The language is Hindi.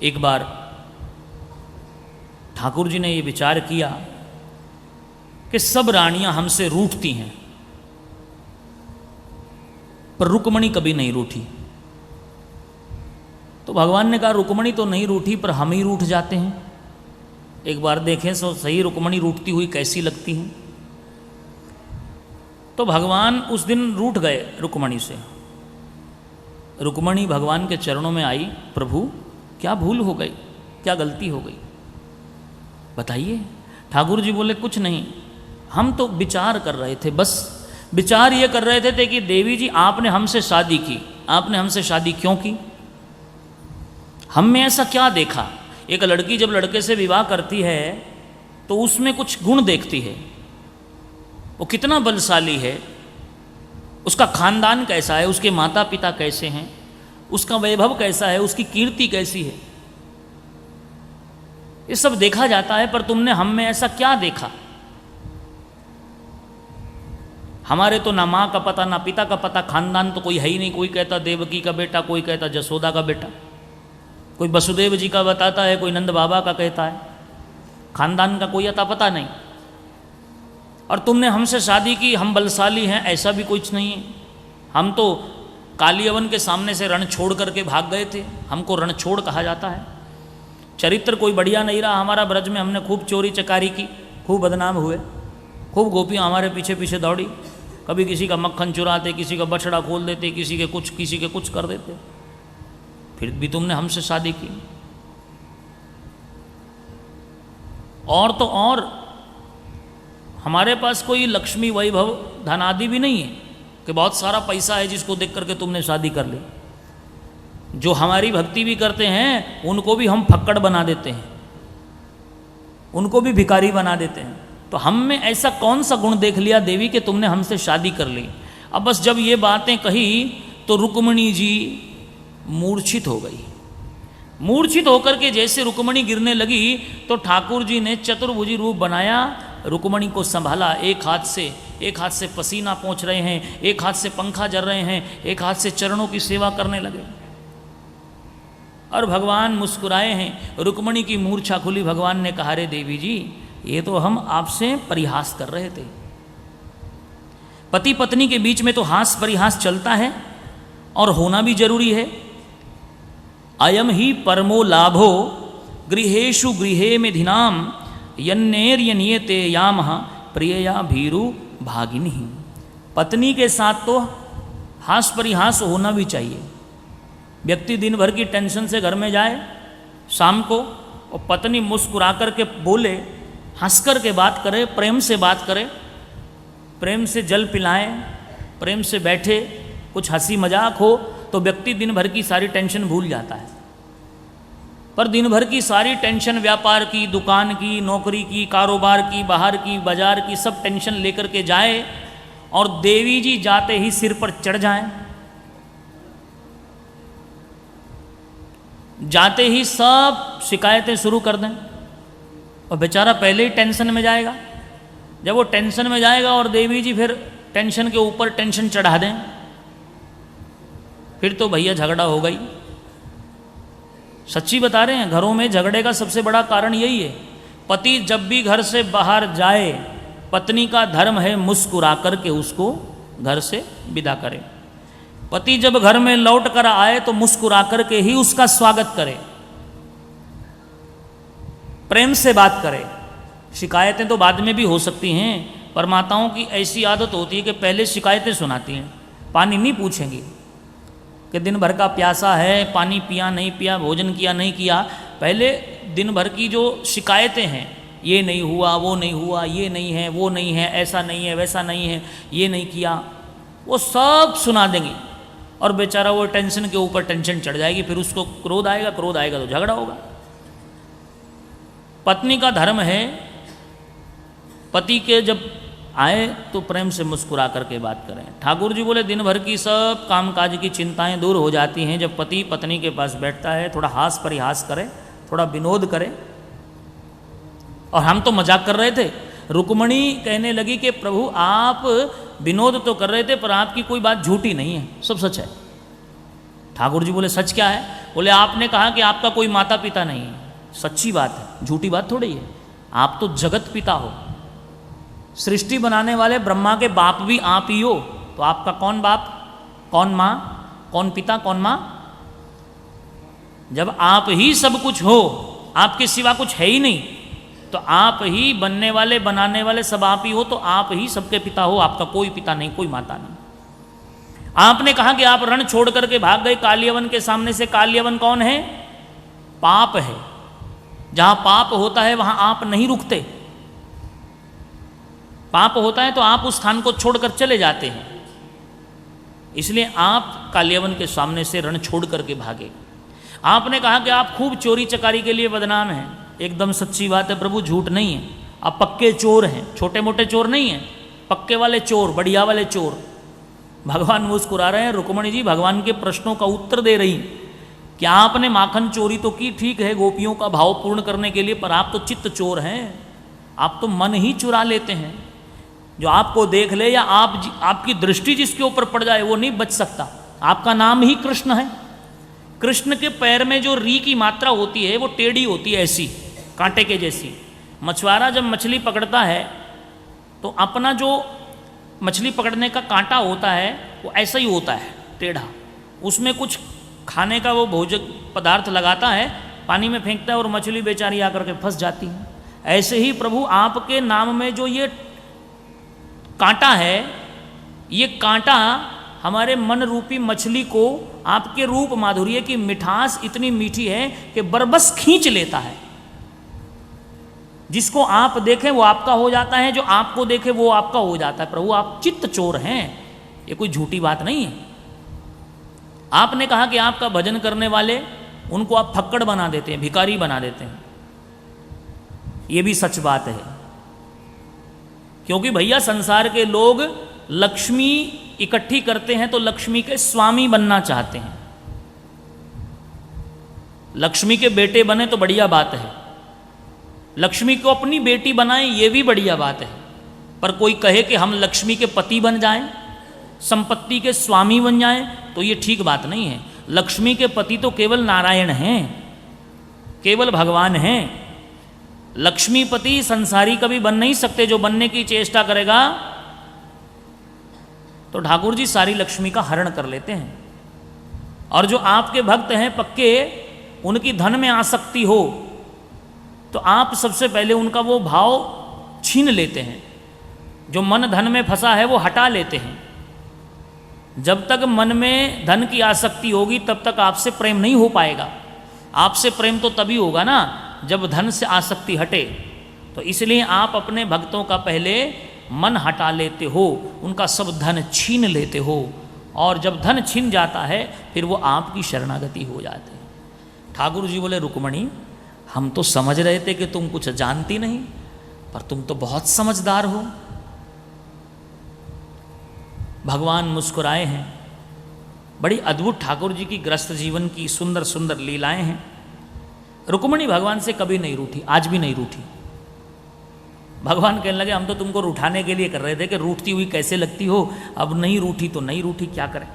एक बार ठाकुर जी ने ये विचार किया कि सब रानियां हमसे रूठती हैं, पर रुक्मणी कभी नहीं रूठी। तो भगवान ने कहा रुक्मणी तो नहीं रूठी, पर हम ही रूठ जाते हैं। एक बार देखें तो सही रुक्मणी रूठती हुई कैसी लगती हैं। तो भगवान उस दिन रूठ गए रुक्मणी से। रुक्मणी भगवान के चरणों में आई, प्रभु क्या भूल हो गई, क्या गलती हो गई, बताइए। ठाकुर जी बोले कुछ नहीं, हम तो विचार कर रहे थे, बस विचार ये कर रहे थे कि देवी जी आपने हमसे शादी की, आपने हमसे शादी क्यों की, हम में ऐसा क्या देखा। एक लड़की जब लड़के से विवाह करती है तो उसमें कुछ गुण देखती है, वो कितना बलशाली है, उसका खानदान कैसा है, उसके माता पिता कैसे हैं, उसका वैभव कैसा है, उसकी कीर्ति कैसी है, ये सब देखा जाता है। पर तुमने हम में ऐसा क्या देखा। हमारे तो ना माँ का पता ना पिता का पता, खानदान तो कोई है ही नहीं। कोई कहता देवकी का बेटा, कोई कहता जसोदा का बेटा, कोई वसुदेव जी का बताता है, कोई नंद बाबा का कहता है, खानदान का कोई अता पता नहीं। और तुमने हमसे शादी की, हम बलशाली हैं, ऐसा भी कुछ नहीं है। हम तो कालियवन के सामने से रण छोड़ करके भाग गए थे, हमको रणछोड़ कहा जाता है। चरित्र कोई बढ़िया नहीं रहा हमारा ब्रज में, हमने खूब चोरी चकारी की, खूब बदनाम हुए, खूब गोपियाँ हमारे पीछे पीछे दौड़ी, कभी किसी का मक्खन चुराते, किसी का बछड़ा खोल देते, किसी के कुछ कर देते, फिर भी तुमने हमसे शादी की। और तो और हमारे पास कोई लक्ष्मी वैभव धन आदि भी नहीं है कि बहुत सारा पैसा है जिसको देख करके तुमने शादी कर ली। जो हमारी भक्ति भी करते हैं उनको भी हम फक्कड़ बना देते हैं, उनको भी भिखारी बना देते हैं। तो हम में ऐसा कौन सा गुण देख लिया देवी कि तुमने हमसे शादी कर ली। अब बस जब ये बातें कही तो रुक्मणी जी मूर्छित हो गई। मूर्छित होकर के जैसे रुक्मणी गिरने लगी तो ठाकुर जी ने चतुर्भुजी रूप बनाया, रुक्मणी को संभाला। एक हाथ से पसीना पोंछ रहे हैं, एक हाथ से पंखा जल रहे हैं, एक हाथ से चरणों की सेवा करने लगे और भगवान मुस्कुराए हैं। रुक्मणी की मूर्छा खुली। भगवान ने कहा, रे देवी जी, ये तो हम आपसे परिहास कर रहे थे। पति पत्नी के बीच में तो हास परिहास चलता है और होना भी जरूरी है। अयम ही परमो लाभो गृहेषु गृहे मेधिनाम यन्नेर्यनियते यामः प्रियया भीरु भागिनी। पत्नी के साथ तो हास परिहास होना भी चाहिए। व्यक्ति दिन भर की टेंशन से घर में जाए शाम को और पत्नी मुस्कुरा कर के बोले, हंस कर के बात करे, प्रेम से बात करे, प्रेम से जल पिलाएं, प्रेम से बैठे, कुछ हंसी मजाक हो तो व्यक्ति दिन भर की सारी टेंशन भूल जाता है। पर दिन भर की सारी टेंशन व्यापार की, दुकान की, नौकरी की, कारोबार की, बाहर की, बाजार की, सब टेंशन लेकर के जाए और देवी जी जाते ही सिर पर चढ़ जाएं, जाते ही सब शिकायतें शुरू कर दें और बेचारा पहले ही टेंशन में जाएगा। जब वो टेंशन में जाएगा और देवी जी फिर टेंशन के ऊपर टेंशन चढ़ा दें, फिर तो भैया झगड़ा हो गई। सच्ची बता रहे हैं, घरों में झगड़े का सबसे बड़ा कारण यही है। पति जब भी घर से बाहर जाए, पत्नी का धर्म है मुस्कुरा करके उसको घर से विदा करे। पति जब घर में लौट कर आए तो मुस्कुरा करके ही उसका स्वागत करे, प्रेम से बात करे। शिकायतें तो बाद में भी हो सकती हैं, पर माताओं की ऐसी आदत होती है कि पहले शिकायतें सुनाती हैं। पानी नहीं पूछेंगी कि दिन भर का प्यासा है, पानी पिया नहीं पिया, भोजन किया नहीं किया। पहले दिन भर की जो शिकायतें हैं, ये नहीं हुआ, वो नहीं हुआ, ये नहीं है, वो नहीं है, ऐसा नहीं है, वैसा नहीं है, ये नहीं किया, वो सब सुना देंगी और बेचारा वो टेंशन के ऊपर टेंशन चढ़ जाएगी। फिर उसको क्रोध आएगा, क्रोध आएगा तो झगड़ा होगा। पत्नी का धर्म है, पति के जब आए तो प्रेम से मुस्कुरा करके बात करें। ठाकुर जी बोले दिन भर की सब कामकाज की चिंताएं दूर हो जाती हैं जब पति पत्नी के पास बैठता है, थोड़ा हास परिहास करे, थोड़ा विनोद करे। और हम तो मजाक कर रहे थे। रुक्मणी कहने लगी कि प्रभु आप विनोद तो कर रहे थे पर आपकी कोई बात झूठी नहीं है, सब सच है। ठाकुर जी बोले सच क्या है? बोले आपने कहा कि आपका कोई माता पिता नहीं है। सच्ची बात है, झूठी बात थोड़ी है। आप तो जगत पिता हो, सृष्टि बनाने वाले ब्रह्मा के बाप भी आप ही हो, तो आपका कौन बाप, कौन माँ, कौन पिता, कौन माँ? जब आप ही सब कुछ हो, आपके सिवा कुछ है ही नहीं, तो आप ही बनने वाले बनाने वाले सब आप ही हो, तो आप ही सबके पिता हो, आपका कोई पिता नहीं, कोई माता नहीं। आपने कहा कि आप रण छोड़ करके भाग गए काल्यवन के सामने से। काल्यवन कौन है? पाप है। जहां पाप होता है वहां आप नहीं रुकते। पाप होता है तो आप उस स्थान को छोड़कर चले जाते हैं, इसलिए आप काल्यवन के सामने से रण छोड़ करके भागे। आपने कहा कि आप खूब चोरी चकारी के लिए बदनाम हैं। एकदम सच्ची बात है प्रभु, झूठ नहीं है। आप पक्के चोर हैं, छोटे मोटे चोर नहीं हैं, पक्के वाले चोर, बढ़िया वाले चोर। भगवान मुस्कुरा रहे हैं। रुक्मणी जी भगवान के प्रश्नों का उत्तर दे रही कि आपने माखन चोरी तो की, ठीक है, गोपियों का भाव पूर्ण करने के लिए, पर आप तो चित्त चोर हैं। आप तो मन ही चुरा लेते हैं। जो आपको देख ले या आपकी दृष्टि जिसके ऊपर पड़ जाए वो नहीं बच सकता। आपका नाम ही कृष्ण है। कृष्ण के पैर में जो री की मात्रा होती है वो टेढ़ी होती है, ऐसी कांटे के जैसी। मछुआरा जब मछली पकड़ता है तो अपना जो मछली पकड़ने का कांटा होता है वो ऐसा ही होता है, टेढ़ा। उसमें कुछ खाने का वो भोजन पदार्थ लगाता है, पानी में फेंकता है और मछली बेचारी आकर के फंस जाती है। ऐसे ही प्रभु आपके नाम में जो ये कांटा है, ये कांटा हमारे मन रूपी मछली को आपके रूप माधुर्य की मिठास इतनी मीठी है कि बरबस खींच लेता है। जिसको आप देखें वो आपका हो जाता है, जो आपको देखे वो आपका हो जाता है। प्रभु आप चित्त चोर हैं, ये कोई झूठी बात नहीं है। आपने कहा कि आपका भजन करने वाले उनको आप फक्कड़ बना देते हैं, भिखारी बना देते हैं। ये भी सच बात है, क्योंकि भैया संसार के लोग लक्ष्मी इकट्ठी करते हैं तो लक्ष्मी के स्वामी बनना चाहते हैं। लक्ष्मी के बेटे बने तो बढ़िया बात है, लक्ष्मी को अपनी बेटी बनाएं ये भी बढ़िया बात है, पर कोई कहे कि हम लक्ष्मी के पति बन जाएं, संपत्ति के स्वामी बन जाएं, तो ये ठीक बात नहीं है। लक्ष्मी के पति तो केवल नारायण हैं, केवल भगवान हैं। लक्ष्मीपति संसारी कभी बन नहीं सकते। जो बनने की चेष्टा करेगा तो ठाकुर जी सारी लक्ष्मी का हरण कर लेते हैं। और जो आपके भक्त हैं पक्के, उनकी धन में आसक्ति हो तो आप सबसे पहले उनका वो भाव छीन लेते हैं। जो मन धन में फंसा है वो हटा लेते हैं। जब तक मन में धन की आसक्ति होगी तब तक आपसे प्रेम नहीं हो पाएगा। आपसे प्रेम तो तभी होगा ना जब धन से आसक्ति हटे। तो इसलिए आप अपने भक्तों का पहले मन हटा लेते हो, उनका सब धन छीन लेते हो, और जब धन छीन जाता है फिर वो आपकी शरणागति हो जाते हैं। ठाकुर जी बोले रुक्मणी हम तो समझ रहे थे कि तुम कुछ जानती नहीं, पर तुम तो बहुत समझदार हो। भगवान मुस्कुराए हैं। बड़ी अद्भुत ठाकुर जी की गृहस्थ जीवन की सुंदर सुंदर लीलाएं हैं। रुक्मणी भगवान से कभी नहीं रूठी, आज भी नहीं रूठी। भगवान कहने लगे हम तो तुमको रूठाने के लिए कर रहे थे कि रूठती हुई कैसे लगती हो, अब नहीं रूठी तो नहीं रूठी, क्या करें।